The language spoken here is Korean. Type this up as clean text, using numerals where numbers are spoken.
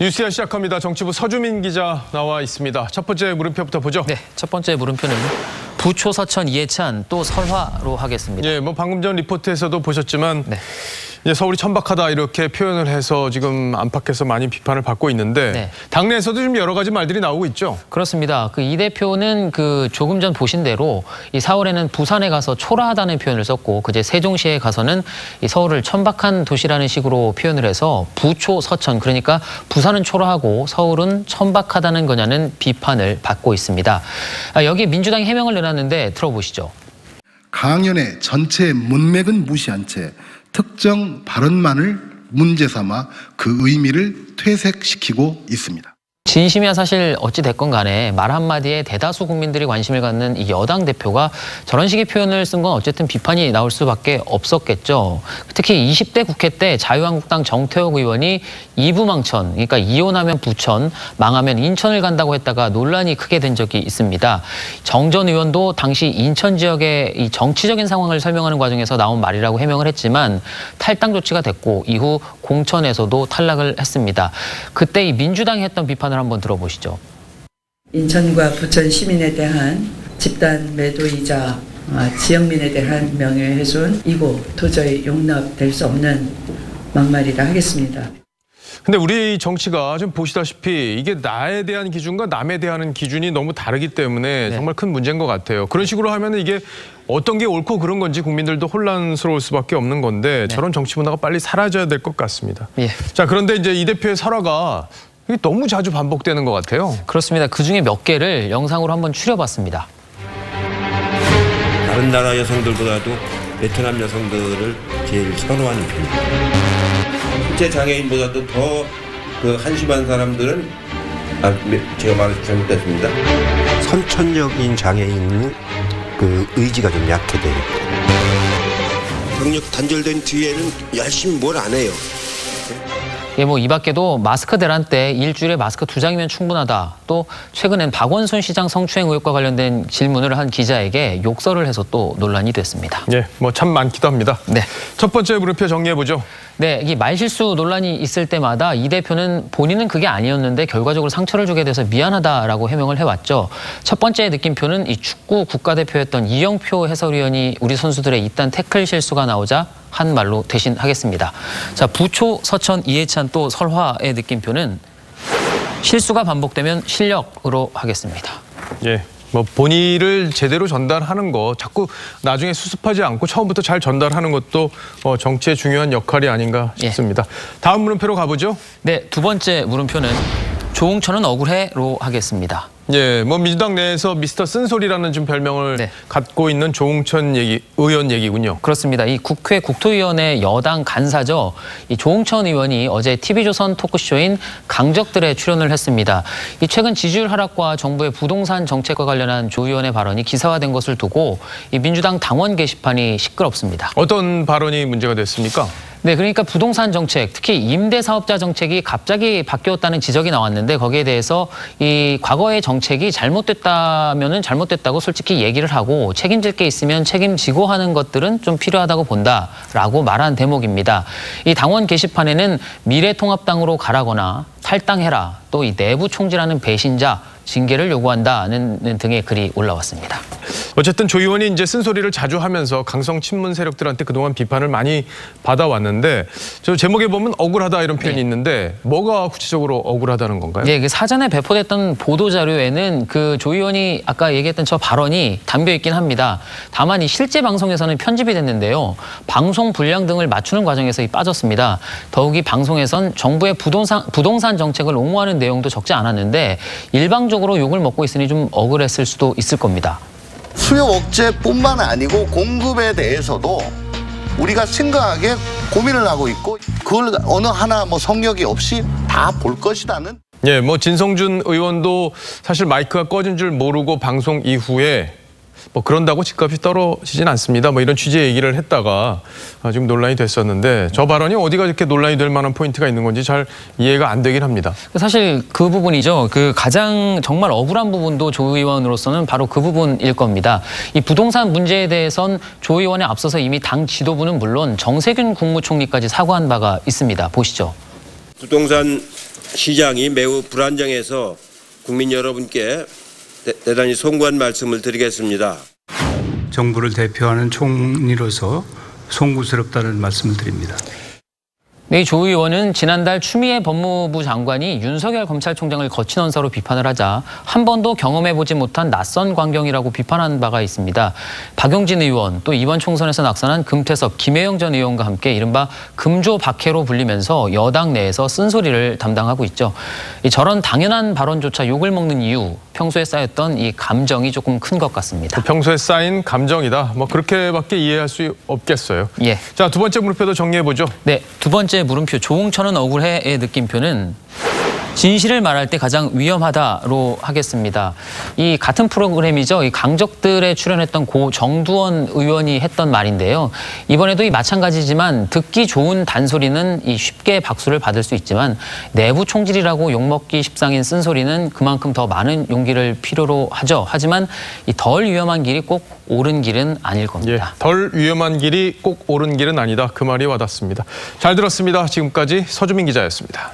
뉴스야 시작합니다. 정치부 서주민 기자 나와 있습니다. 첫 번째 물음표부터 보죠. 네, 첫 번째 물음표는 부초 서천 이해찬 또 설화로 하겠습니다. 예, 뭐 방금 전 리포트에서도 보셨지만 네. 이제 서울이 천박하다 이렇게 표현을 해서 지금 안팎에서 많이 비판을 받고 있는데 네. 당내에서도 좀 여러 가지 말들이 나오고 있죠. 그렇습니다. 그 이 대표는 조금 전 보신 대로 이 4월에는 부산에 가서 초라하다는 표현을 썼고 그제 세종시에 가서는 이 서울을 천박한 도시라는 식으로 표현을 해서 부초 서천, 그러니까 부산은 초라하고 서울은 천박하다는 거냐는 비판을 받고 있습니다. 여기에 민주당이 해명을 내놨는데 들어보시죠. 강연의 전체 문맥은 무시한 채 특정 발언만을 문제 삼아 그 의미를 퇴색시키고 있습니다. 진심이야 사실 어찌 됐건 간에 말 한마디에 대다수 국민들이 관심을 갖는 이 여당 대표가 저런 식의 표현을 쓴 건 어쨌든 비판이 나올 수밖에 없었겠죠. 특히 20대 국회 때 자유한국당 정태욱 의원이 이부망천, 그러니까 이혼하면 부천, 망하면 인천을 간다고 했다가 논란이 크게 된 적이 있습니다. 정 전 의원도 당시 인천 지역의 이 정치적인 상황을 설명하는 과정에서 나온 말이라고 해명을 했지만 탈당 조치가 됐고 이후 공천에서도 탈락을 했습니다. 그때 이 민주당이 했던 비판을 한번 들어보시죠. 인천과 부천 시민에 대한 집단 매도이자 지역민에 대한 명예훼손, 이고 도저히 용납될 수 없는 막말이라 하겠습니다. 근데 우리 정치가 좀 보시다시피 이게 나에 대한 기준과 남에 대한 기준이 너무 다르기 때문에 네. 정말 큰 문제인 것 같아요. 그런 식으로 하면 이게 어떤 게 옳고 그런 건지 국민들도 혼란스러울 수밖에 없는 건데 네. 저런 정치 문화가 빨리 사라져야 될 것 같습니다. 예. 자, 그런데 이제 이 대표의 설화가 이게 너무 자주 반복되는 것 같아요. 그렇습니다. 그중에 몇 개를 영상으로 한번 추려봤습니다. 다른 나라 여성들보다도 베트남 여성들을 제일 선호하는 편입니다. 신체 장애인보다도 더 한심한 사람들은 제가 말해서 잘못됐습니다. 선천적인 장애인은 의지가 좀 약해져요. 경력 단절된 뒤에는 열심히 뭘 안 해요. 예, 이 밖에도 마스크 대란 때 일주일에 마스크 2장이면 충분하다. 또 최근엔 박원순 시장 성추행 의혹과 관련된 질문을 한 기자에게 욕설을 해서 또 논란이 됐습니다. 예, 참 많기도 합니다. 네. 첫 번째 물음표 정리해보죠. 네, 이 말실수 논란이 있을 때마다 이 대표는 본인은 그게 아니었는데 결과적으로 상처를 주게 돼서 미안하다라고 해명을 해왔죠. 첫 번째 느낌표는 이 축구 국가대표였던 이영표 해설위원이 우리 선수들의 이딴 태클 실수가 나오자 한 말로 대신하겠습니다. 자, 부초, 서천, 이해찬 또 설화의 느낌표는 실수가 반복되면 실력으로 하겠습니다. 예. 본의를 제대로 전달하는 거 자꾸 나중에 수습하지 않고 처음부터 잘 전달하는 것도 정치의 중요한 역할이 아닌가 싶습니다. 예. 다음 물음표로 가보죠. 네, 두 번째 물음표는 조응천은 억울해로 하겠습니다. 예, 민주당 내에서 미스터 쓴소리라는 좀 별명을 네. 갖고 있는 조응천 의원 얘기군요. 그렇습니다. 이 국회 국토위원회 여당 간사죠. 이 조응천 의원이 어제 TV조선 토크쇼인 강적들에 출연을 했습니다. 이 최근 지지율 하락과 정부의 부동산 정책과 관련한 조 의원의 발언이 기사화된 것을 두고 이 민주당 당원 게시판이 시끄럽습니다. 어떤 발언이 문제가 됐습니까? 네, 그러니까 부동산 정책, 특히 임대사업자 정책이 갑자기 바뀌었다는 지적이 나왔는데 거기에 대해서 이 과거의 정책이 잘못됐다면은 잘못됐다고 솔직히 얘기를 하고 책임질 게 있으면 책임지고 하는 것들은 좀 필요하다고 본다라고 말한 대목입니다. 이 당원 게시판에는 미래통합당으로 가라거나 탈당해라, 또 이 내부 총질하는 배신자, 징계를 요구한다는 등의 글이 올라왔습니다. 어쨌든 조 의원이 이제 쓴소리를 자주 하면서 강성 친문 세력들한테 그동안 비판을 많이 받아왔는데 저 제목에 보면 억울하다 이런 표현이 있는데 뭐가 구체적으로 억울하다는 건가요? 예, 사전에 배포됐던 보도자료에는 그 조 의원이 아까 얘기했던 저 발언이 담겨 있긴 합니다. 다만 이 실제 방송에서는 편집이 됐는데요. 방송 분량 등을 맞추는 과정에서 빠졌습니다. 더욱이 방송에선 정부의 부동산 정책을 옹호하는 내용도 적지 않았는데 일방적으로 욕을 먹고 있으니 좀 억울했을 수도 있을 겁니다. 수요 억제뿐만 아니고 공급에 대해서도 우리가 심각하게 고민을 하고 있고 그걸 어느 하나 성역이 없이 다 볼 것이라는. 예, 진성준 의원도 사실 마이크가 꺼진 줄 모르고 방송 이후에 그런다고 집값이 떨어지진 않습니다. 이런 취지의 얘기를 했다가 지금 논란이 됐었는데 저 발언이 어디가 이렇게 논란이 될 만한 포인트가 있는 건지 잘 이해가 안 되긴 합니다. 사실 그 부분이죠. 가장 정말 억울한 부분도 조 의원으로서는 바로 그 부분일 겁니다. 이 부동산 문제에 대해선 조 의원에 앞서서 이미 당 지도부는 물론 정세균 국무총리까지 사과한 바가 있습니다. 보시죠. 부동산 시장이 매우 불안정해서 국민 여러분께 대단히 송구한 말씀을 드리겠습니다. 정부를 대표하는 총리로서 송구스럽다는 말씀을 드립니다. 네, 조 의원은 지난달 추미애 법무부 장관이 윤석열 검찰총장을 거친 언사로 비판을 하자 한 번도 경험해보지 못한 낯선 광경이라고 비판한 바가 있습니다. 박용진 의원, 또 이번 총선에서 낙선한 금태섭, 김혜영 전 의원과 함께 이른바 금조박해로 불리면서 여당 내에서 쓴소리를 담당하고 있죠. 저런 당연한 발언조차 욕을 먹는 이유, 평소에 쌓였던 이 감정이 조금 큰 것 같습니다. 평소에 쌓인 감정이다. 뭐 그렇게밖에 이해할 수 없겠어요. 예. 자, 두 번째 물음표도 정리해보죠. 네, 두 번째 물음표 조홍천은 억울해의 느낌표는 진실을 말할 때 가장 위험하다로 하겠습니다. 이 같은 프로그램이죠. 이 강적들에 출연했던 고 정두원 의원이 했던 말인데요. 이번에도 이 마찬가지지만 듣기 좋은 단소리는 이 쉽게 박수를 받을 수 있지만 내부 총질이라고 욕먹기 십상인 쓴소리는 그만큼 더 많은 용기를 필요로 하죠. 하지만 이 덜 위험한 길이 꼭 옳은 길은 아닐 겁니다. 예, 덜 위험한 길이 꼭 옳은 길은 아니다. 그 말이 와닿습니다. 잘 들었습니다. 지금까지 서주민 기자였습니다.